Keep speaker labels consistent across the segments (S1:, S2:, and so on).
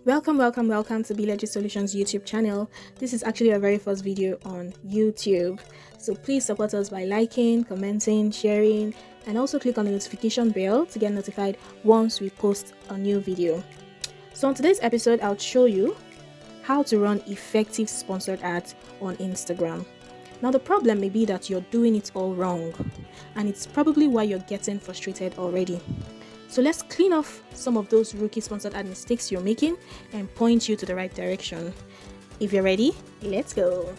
S1: Welcome to BLG Solutions YouTube channel. This is actually our very first video on YouTube. So please support us by liking, commenting, sharing, and also click on the notification bell to get notified once we post a new video. So on today's episode, I'll show you how to run effective sponsored ads on Instagram. Now the problem may be that you're doing it all wrong, and it's probably why you're getting frustrated already. So let's clean off some of those rookie sponsored ad mistakes you're making and point you to the right direction. If you're ready, let's go.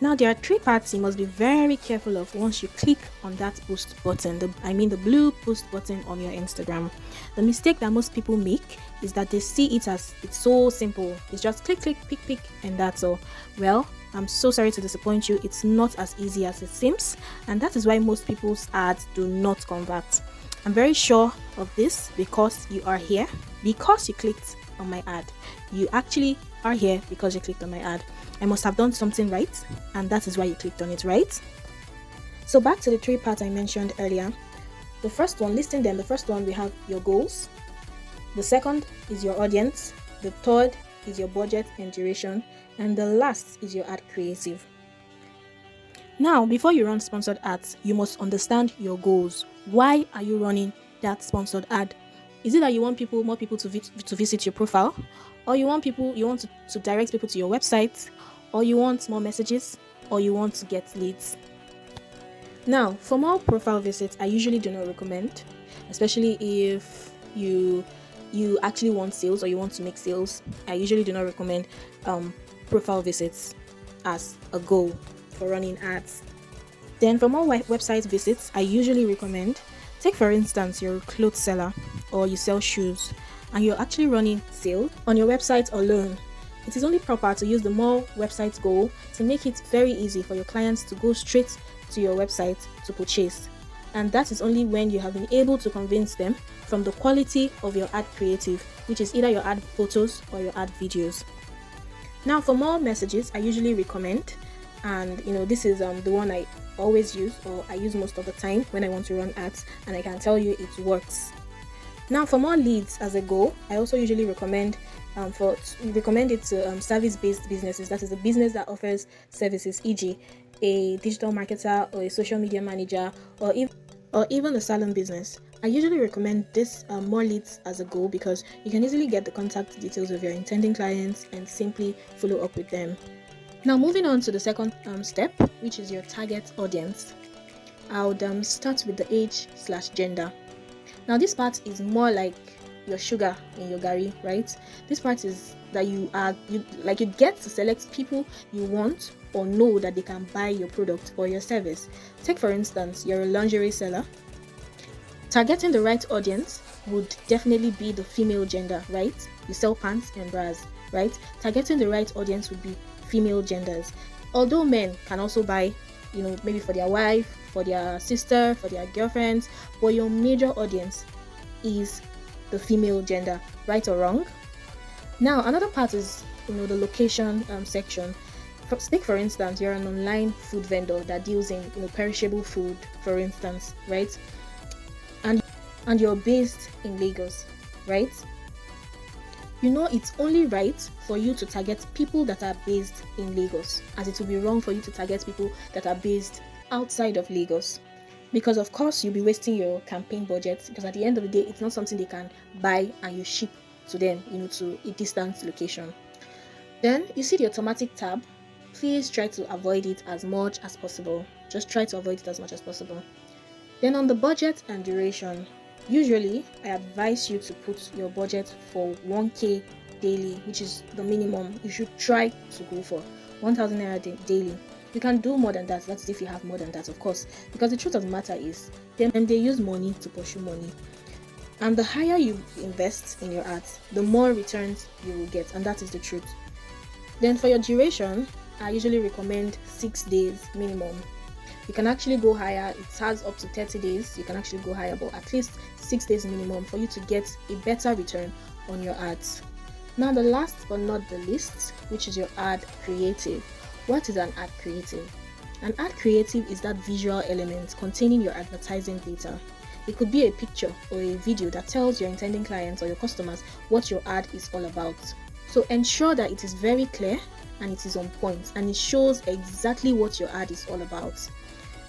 S1: Now there are three parts you must be very careful of once you click on that post button, the blue post button on your Instagram. The mistake that most people make is that they see it as it's so simple. It's just click, pick, and that's all. Well, I'm so sorry to disappoint you. It's not as easy as it seems, and that is why most people's ads do not convert. I'm very sure of this because you are here because you clicked on my ad. You actually are here because you clicked on my ad. I must have done something right, and that is why you clicked on it, right? So back to the three parts I mentioned earlier. The first one, listing them. The first one, we have your goals. The second is your audience. The third is your budget and duration. And the last is your ad creative. Now, before you run sponsored ads, you must understand your goals. Why are you running that sponsored ad? Is it that you want more people to visit your profile, or you want to direct people to your website, or you want more messages, or you want to get leads? Now, for more profile visits, I usually do not recommend, especially if you actually want sales or you want to make sales. I usually do not recommend profile visits as a goal for running ads. Then for more website visits, I usually recommend, take for instance, you're a clothes seller or you sell shoes and you're actually running sales on your website alone. It is only proper to use the more website goal to make it very easy for your clients to go straight to your website to purchase. And that is only when you have been able to convince them from the quality of your ad creative, which is either your ad photos or your ad videos. Now for more messages, I usually recommend, and this is the one I always use, or I use most of the time when I want to run ads, and I can tell you it works. Now for more leads as a goal, I also usually recommend it to service-based businesses. That is a business that offers services, e.g. a digital marketer or a social media manager, or even a salon business. I usually recommend this more leads as a goal because you can easily get the contact details of your intending clients and simply follow up with them. Now moving on to the second step, which is your target audience. I would start with the age/gender. Now this part is more like your sugar in your gari, right? This part is that you get to select people you want or know that they can buy your product or your service. Take for instance, you're a lingerie seller. Targeting the right audience would definitely be the female gender, right? You sell pants and bras, right? Targeting the right audience would be female genders. Although men can also buy, maybe for their wife, for their sister, for their girlfriends, but your major audience is the female gender, right or wrong? Now, another part is, the location section. Take for instance, you're an online food vendor that deals in, perishable food, for instance, right? And you're based in Lagos, right? It's only right for you to target people that are based in Lagos, as it will be wrong for you to target people that are based outside of Lagos. Because of course you'll be wasting your campaign budget, because at the end of the day, it's not something they can buy and you ship to them, to a distant location. Then you see the automatic tab. Please try to avoid it as much as possible. Just try to avoid it as much as possible. Then on the budget and duration, usually I advise you to put your budget for 1k daily, which is the minimum you should try to go for. 1,000 naira daily. You can do more than that. That's if you have more than that, of course, because the truth of the matter is they use money to pursue money, and the higher you invest in your ads, the more returns you will get, and that is the truth. Then for your duration, I usually recommend 6 days minimum. You can actually go higher. It has up to 30 days. You can actually go higher, but at least 6 days minimum for you to get a better return on your ads. Now the last but not the least, which is your ad creative. What is an ad creative? An ad creative is that visual element containing your advertising data. It could be a picture or a video that tells your intending clients or your customers what your ad is all about. So ensure that it is very clear and it is on point and it shows exactly what your ad is all about.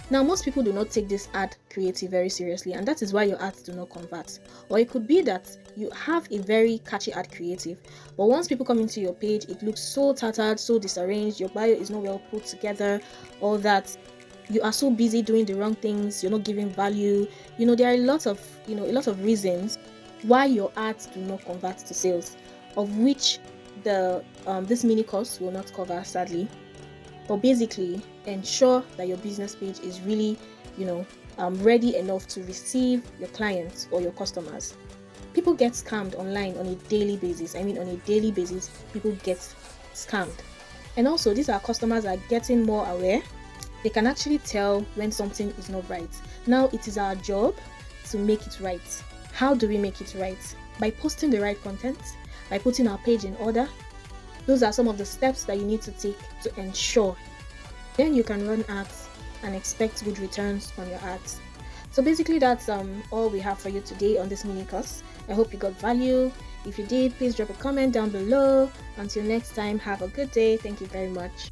S1: Now, most people do not take this ad creative very seriously, and that is why your ads do not convert. Or it could be that you have a very catchy ad creative, but once people come into your page, it looks so tattered, so disarranged, your bio is not well put together, all that. You are so busy doing the wrong things, you're not giving value. There are a lot of reasons why your ads do not convert to sales, of which this mini course will not cover, sadly. But basically, ensure that your business page is really, ready enough to receive your clients or your customers. People get scammed online on a daily basis. On a daily basis, people get scammed. And also, these our customers are getting more aware. They can actually tell when something is not right. Now, it is our job to make it right. How do we make it right? By posting the right content, by putting our page in order. Those are some of the steps that you need to take to ensure. Then you can run ads and expect good returns on your ads. So basically, that's all we have for you today on this mini course. I hope you got value. If you did, please drop a comment down below. Until next time, have a good day. Thank you very much.